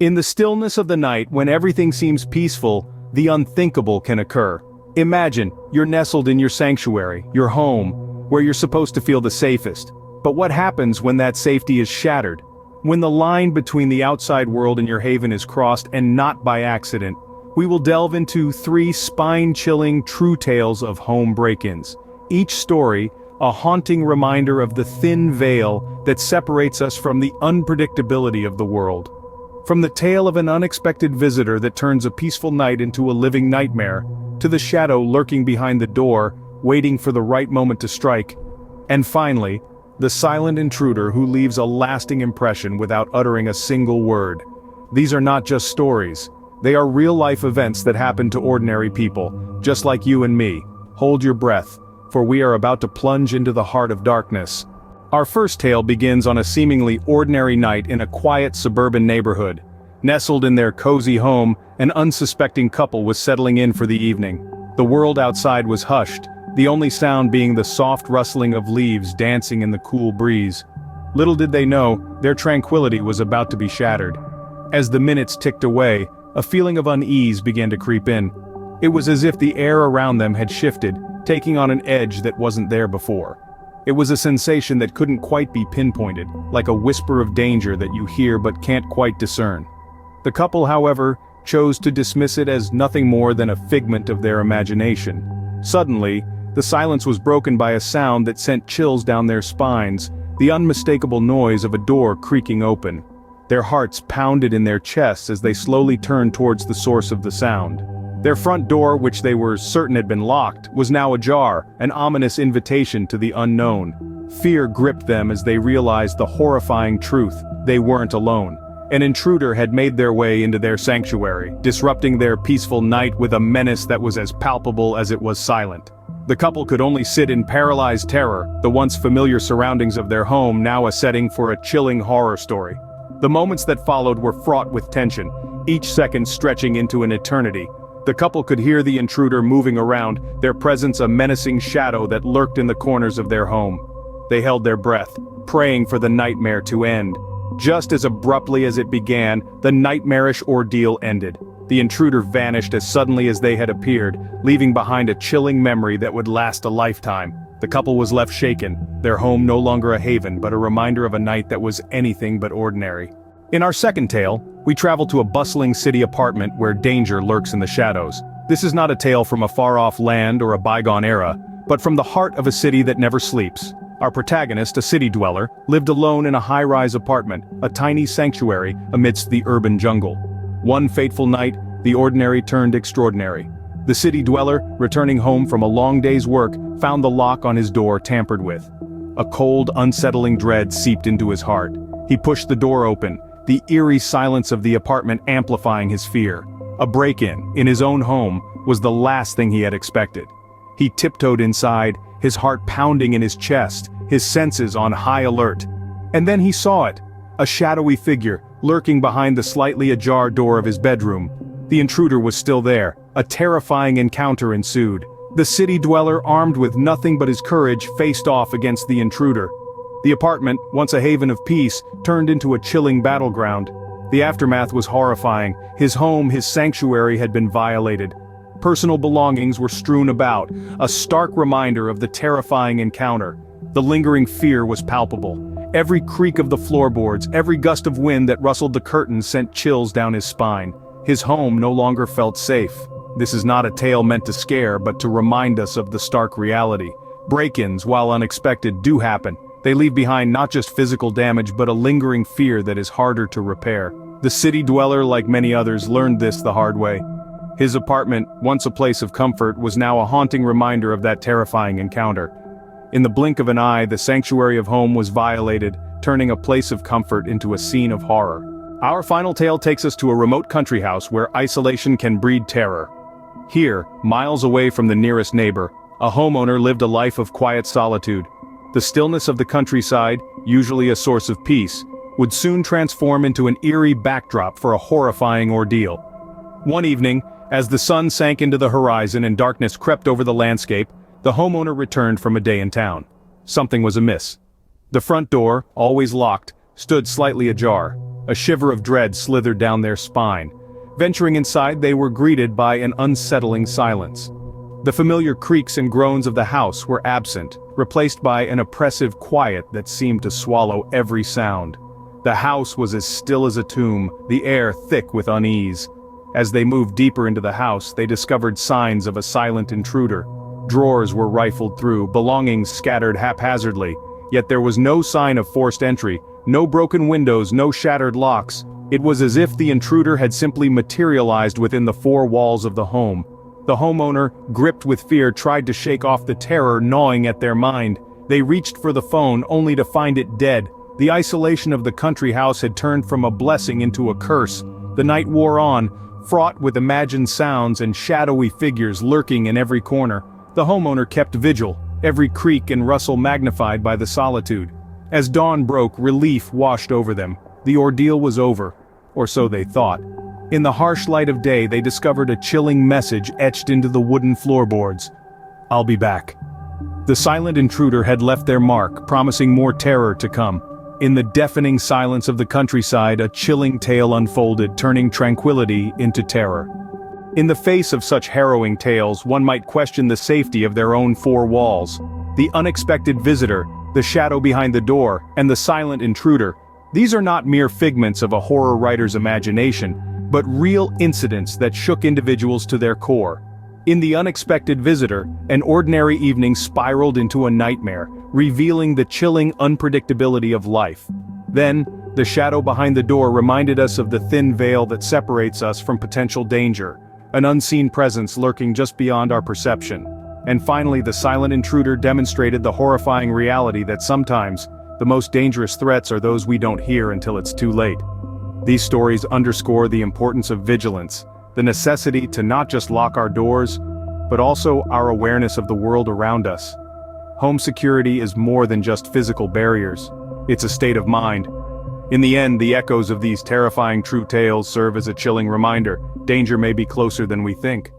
In the stillness of the night, when everything seems peaceful, the unthinkable can occur. Imagine, you're nestled in your sanctuary, your home, where you're supposed to feel the safest. But what happens when that safety is shattered? When the line between the outside world and your haven is crossed, and not by accident? We will delve into 3 spine-chilling true tales of home break-ins. Each story, a haunting reminder of the thin veil that separates us from the unpredictability of the world. From the tale of an unexpected visitor that turns a peaceful night into a living nightmare, to the shadow lurking behind the door, waiting for the right moment to strike. And finally, the silent intruder who leaves a lasting impression without uttering a single word. These are not just stories. They are real-life events that happen to ordinary people, just like you and me. Hold your breath, for we are about to plunge into the heart of darkness. Our first tale begins on a seemingly ordinary night in a quiet suburban neighborhood. Nestled in their cozy home, an unsuspecting couple was settling in for the evening. The world outside was hushed, the only sound being the soft rustling of leaves dancing in the cool breeze. Little did they know, their tranquility was about to be shattered. As the minutes ticked away, a feeling of unease began to creep in. It was as if the air around them had shifted, taking on an edge that wasn't there before. It was a sensation that couldn't quite be pinpointed, like a whisper of danger that you hear but can't quite discern. The couple, however, chose to dismiss it as nothing more than a figment of their imagination. Suddenly, the silence was broken by a sound that sent chills down their spines, the unmistakable noise of a door creaking open. Their hearts pounded in their chests as they slowly turned towards the source of the sound. Their front door, which they were certain had been locked, was now ajar, an ominous invitation to the unknown. Fear gripped them as they realized the horrifying truth: they weren't alone. An intruder had made their way into their sanctuary, disrupting their peaceful night with a menace that was as palpable as it was silent. The couple could only sit in paralyzed terror, the once familiar surroundings of their home now a setting for a chilling horror story. The moments that followed were fraught with tension, each second stretching into an eternity. The couple could hear the intruder moving around, their presence a menacing shadow that lurked in the corners of their home. They held their breath, praying for the nightmare to end. Just as abruptly as it began, the nightmarish ordeal ended. The intruder vanished as suddenly as they had appeared, leaving behind a chilling memory that would last a lifetime. The couple was left shaken, their home no longer a haven but a reminder of a night that was anything but ordinary. In our second tale, we travel to a bustling city apartment where danger lurks in the shadows. This is not a tale from a far-off land or a bygone era, but from the heart of a city that never sleeps. Our protagonist, a city dweller, lived alone in a high-rise apartment, a tiny sanctuary amidst the urban jungle. One fateful night, the ordinary turned extraordinary. The city dweller, returning home from a long day's work, found the lock on his door tampered with. A cold, unsettling dread seeped into his heart. He pushed the door open, the eerie silence of the apartment amplifying his fear. A break-in, in his own home, was the last thing he had expected. He tiptoed inside, his heart pounding in his chest, his senses on high alert. And then he saw it, a shadowy figure, lurking behind the slightly ajar door of his bedroom. The intruder was still there. A terrifying encounter ensued. The city dweller, armed with nothing but his courage, faced off against the intruder. The apartment, once a haven of peace, turned into a chilling battleground. The aftermath was horrifying. His home, his sanctuary, had been violated. Personal belongings were strewn about, a stark reminder of the terrifying encounter. The lingering fear was palpable. Every creak of the floorboards, every gust of wind that rustled the curtains sent chills down his spine. His home no longer felt safe. This is not a tale meant to scare, but to remind us of the stark reality. Break-ins, while unexpected, do happen. They leave behind not just physical damage but a lingering fear that is harder to repair. The city dweller, like many others, learned this the hard way. His apartment, once a place of comfort, was now a haunting reminder of that terrifying encounter. In the blink of an eye, the sanctuary of home was violated, turning a place of comfort into a scene of horror. Our final tale takes us to a remote country house where isolation can breed terror. Here, miles away from the nearest neighbor, a homeowner lived a life of quiet solitude. The stillness of the countryside, usually a source of peace, would soon transform into an eerie backdrop for a horrifying ordeal. One evening, as the sun sank into the horizon and darkness crept over the landscape, the homeowner returned from a day in town. Something was amiss. The front door, always locked, stood slightly ajar. A shiver of dread slithered down their spine. Venturing inside, they were greeted by an unsettling silence. The familiar creaks and groans of the house were absent, replaced by an oppressive quiet that seemed to swallow every sound. The house was as still as a tomb, the air thick with unease. As they moved deeper into the house, they discovered signs of a silent intruder. Drawers were rifled through, belongings scattered haphazardly, yet there was no sign of forced entry, no broken windows, no shattered locks. It was as if the intruder had simply materialized within the four walls of the home. The homeowner, gripped with fear, tried to shake off the terror gnawing at their mind. They reached for the phone only to find it dead. The isolation of the country house had turned from a blessing into a curse. The night wore on, fraught with imagined sounds and shadowy figures lurking in every corner. The homeowner kept vigil, every creak and rustle magnified by the solitude. As dawn broke, relief washed over them. The ordeal was over, or so they thought. In the harsh light of day, they discovered a chilling message etched into the wooden floorboards. "I'll be back." The silent intruder had left their mark, promising more terror to come. In the deafening silence of the countryside, a chilling tale unfolded, turning tranquility into terror. In the face of such harrowing tales, one might question the safety of their own four walls. The unexpected visitor, the shadow behind the door, and the silent intruder. These are not mere figments of a horror writer's imagination, but real incidents that shook individuals to their core. In the unexpected visitor, an ordinary evening spiraled into a nightmare, revealing the chilling unpredictability of life. Then, the shadow behind the door reminded us of the thin veil that separates us from potential danger, an unseen presence lurking just beyond our perception. And finally, the silent intruder demonstrated the horrifying reality that sometimes, the most dangerous threats are those we don't hear until it's too late. These stories underscore the importance of vigilance, the necessity to not just lock our doors, but also our awareness of the world around us. Home security is more than just physical barriers. It's a state of mind. In the end, the echoes of these terrifying true tales serve as a chilling reminder. Danger may be closer than we think.